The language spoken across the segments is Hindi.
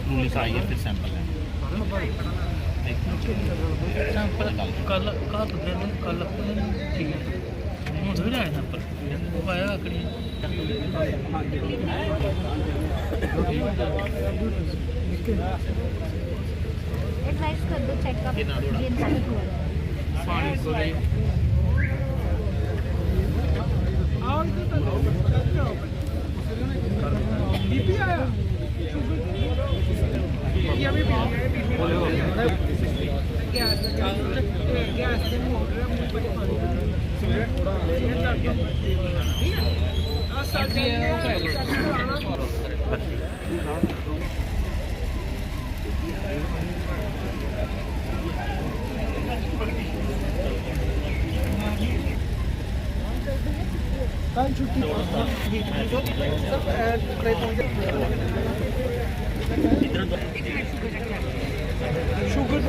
रूलिस आई है फिर सैंपल है सैंपल कल ठीक है मुझे भी आया सैंपल वो आया आकड़ी एडवाइस कर दो चेकअप ये नहीं हुआ पानी को बीपी आया ये अभी गैस से मोड़ रहा है मुंह पे कल छुट्टी शुगर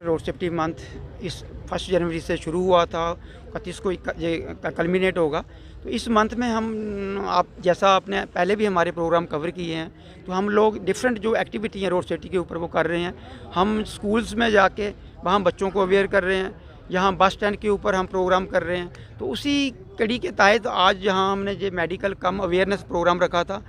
रोड सेफ्टी मंथ इस 1 जनवरी से शुरू हुआ था, 31 को कल्मिनेट होगा। तो इस मंथ में हम आप जैसा आपने पहले भी हमारे प्रोग्राम कवर किए हैं, तो हम लोग डिफरेंट जो एक्टिविटी हैं रोड सेफ्टी के ऊपर वो कर रहे हैं। हम स्कूल्स में जाके वहाँ बच्चों को अवेयर कर रहे हैं, यहाँ बस स्टैंड के ऊपर हम प्रोग्राम कर रहे हैं। तो उसी कड़ी के तहत आज यहाँ हमने जो मेडिकल कम अवेयरनेस प्रोग्राम रखा था,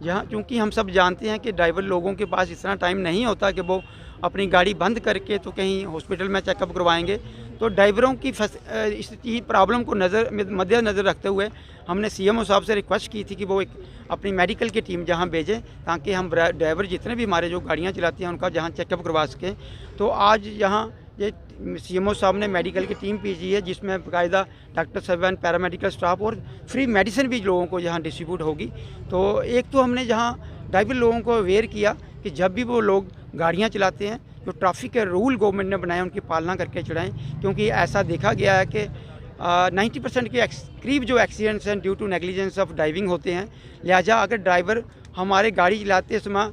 जहाँ क्योंकि हम सब जानते हैं कि ड्राइवर लोगों के पास इतना टाइम नहीं होता कि वो अपनी गाड़ी बंद करके तो कहीं हॉस्पिटल में चेकअप करवाएंगे। तो ड्राइवरों की इस प्रॉब्लम को मद्देनज़र रखते हुए हमने सीएमओ साहब से रिक्वेस्ट की थी कि वो एक अपनी मेडिकल की टीम जहां भेजें, ताकि हम ड्राइवर जितने भी हमारे जो गाड़ियां चलाते हैं उनका जहां चेकअप करवा सकें। तो आज यहाँ ये सीएमओ साहब ने मेडिकल की टीम भेजी है, जिसमें बाकायदा डॉक्टर साहबान, पैरामेडिकल स्टाफ और फ्री मेडिसिन भी लोगों को यहाँ डिस्ट्रीब्यूट होगी। तो एक तो हमने जहाँ ड्राइवर लोगों को अवेयर किया कि जब भी वो लोग गाड़ियाँ चलाते हैं, जो ट्रैफिक के रूल गवर्नमेंट ने बनाए उनकी पालना करके चलाएं, क्योंकि ऐसा देखा गया है कि 90% के करीब जो एक्सीडेंट्स हैं due to negligence of driving होते हैं। लिहाजा अगर ड्राइवर हमारे गाड़ी चलाते समय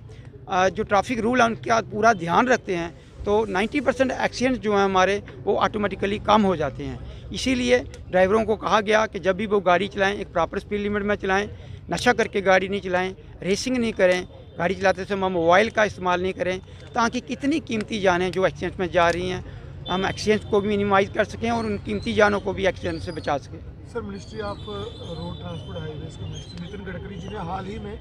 जो ट्रैफिक रूल है उनका पूरा ध्यान रखते हैं, तो 90% एक्सीडेंट्स जो हैं हमारे वो ऑटोमेटिकली कम हो जाते हैं। इसीलिए ड्राइवरों को कहा गया कि जब भी वो गाड़ी चलाएं एक प्रॉपर स्पीड लिमिट में चलाएं, नशा करके गाड़ी नहीं चलाएं, रेसिंग नहीं करें, गाड़ी चलाते समय मोबाइल का इस्तेमाल नहीं करें, ताकि कितनी कीमती जानें जो एक्सीडेंट में जा रही हैं हम एक्सीडेंट को भी मिनिमाइज़ कर सकें और उन कीमती जानों को भी एक्सीडेंट से बचा सकें। Sir, ministry of road transport highways के मिनिस्टर नितिन गडकरी जी ने हाल ही में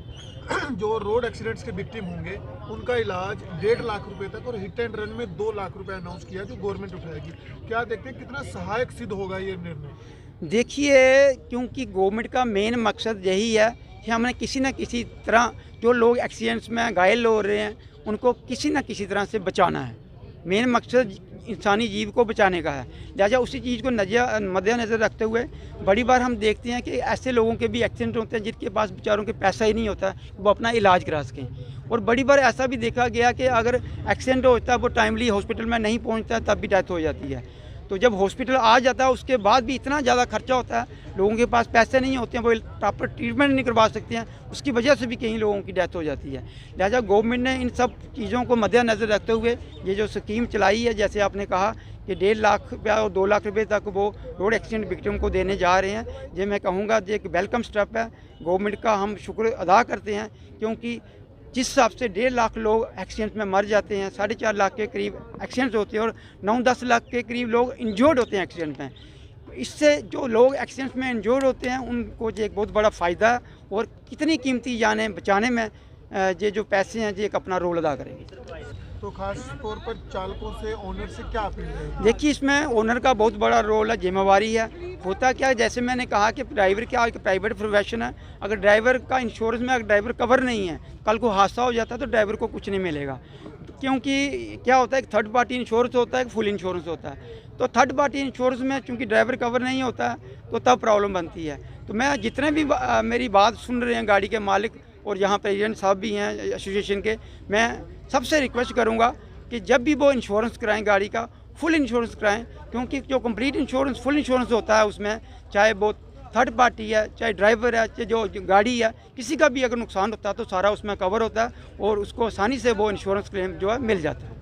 जो रोड एक्सीडेंट्स के विक्टिम होंगे उनका इलाज 1.5 लाख रुपए तक और हिट एंड रन में 2 लाख रुपए अनाउंस किया, जो गवर्नमेंट उठाएगी। क्या देखते हैं कितना सहायक सिद्ध होगा ये निर्णय? देखिए, क्योंकि गवर्नमेंट का मेन मकसद यही है कि हमने किसी न किसी तरह जो लोग एक्सीडेंट्स में घायल हो रहे हैं उनको किसी न किसी तरह से बचाना है। मेन मकसद इंसानी जीव को बचाने का है। लिहाजा उसी चीज़ को मद्देनज़र रखते हुए बड़ी बार हम देखते हैं कि ऐसे लोगों के भी एक्सीडेंट होते हैं जिनके पास बेचारों के पैसा ही नहीं होता वो अपना इलाज करा सकें। और बड़ी बार ऐसा भी देखा गया कि अगर एक्सीडेंट होता है वो टाइमली हॉस्पिटल में नहीं पहुंचता तब भी डेथ हो जाती है। तो जब हॉस्पिटल आ जाता है उसके बाद भी इतना ज़्यादा खर्चा होता है, लोगों के पास पैसे नहीं होते हैं, वो प्रॉपर ट्रीटमेंट नहीं करवा सकते हैं, उसकी वजह से भी कई लोगों की डेथ हो जाती है। लिहाजा गवर्नमेंट ने इन सब चीज़ों को मद्देनज़र रखते हुए ये जो स्कीम चलाई है, जैसे आपने कहा कि 1.5 लाख रुपया और 2 लाख रुपये तक वो रोड एक्सीडेंट विक्टिम को देने जा रहे हैं, ये मैं कहूँगा ये एक वेलकम स्टेप है। गवर्नमेंट का हम शुक्र अदा करते हैं, क्योंकि जिस हिसाब से 1.5 लाख लोग एक्सीडेंट में मर जाते हैं, 4.5 लाख के करीब एक्सीडेंट्स होते हैं और 9-10 लाख के करीब लोग इंजर्ड होते हैं एक्सीडेंट में। इससे जो लोग एक्सीडेंट में इंजर्ड होते हैं उनको ये एक बहुत बड़ा फ़ायदा है और कितनी कीमती जानें बचाने में ये जो पैसे हैं ये एक अपना रोल अदा करेंगे। तो खास तौर पर चालकों से, ओनर से क्या अपील है? देखिए, इसमें ओनर का बहुत बड़ा रोल है, जिम्मेवारी है। होता क्या है, जैसे मैंने कहा कि ड्राइवर क्या एक प्राइवेट प्रोफेशन है। अगर ड्राइवर का इंश्योरेंस में अगर ड्राइवर कवर नहीं है, कल को हादसा हो जाता है तो ड्राइवर को कुछ नहीं मिलेगा। क्योंकि क्या होता है, एक थर्ड पार्टी इंश्योरेंस होता है, एक फुल इंश्योरेंस होता है। तो थर्ड पार्टी इंश्योरेंस में चूँकि ड्राइवर कवर नहीं होता है तो तब प्रॉब्लम बनती है। तो मैं जितने भी मेरी बात सुन रहे हैं गाड़ी के मालिक, और यहाँ प्रेसिडेंट साहब भी हैं एसोसिएशन के, मैं सबसे रिक्वेस्ट करूँगा कि जब भी वो इंश्योरेंस कराएं गाड़ी का फुल इंश्योरेंस कराएं, क्योंकि जो कंप्लीट इंश्योरेंस फुल इंश्योरेंस होता है उसमें चाहे वो थर्ड पार्टी है, चाहे ड्राइवर है, चाहे जो गाड़ी है, किसी का भी अगर नुकसान होता है तो सारा उसमें कवर होता है और उसको आसानी से वो इंश्योरेंस क्लेम जो है मिल जाता है।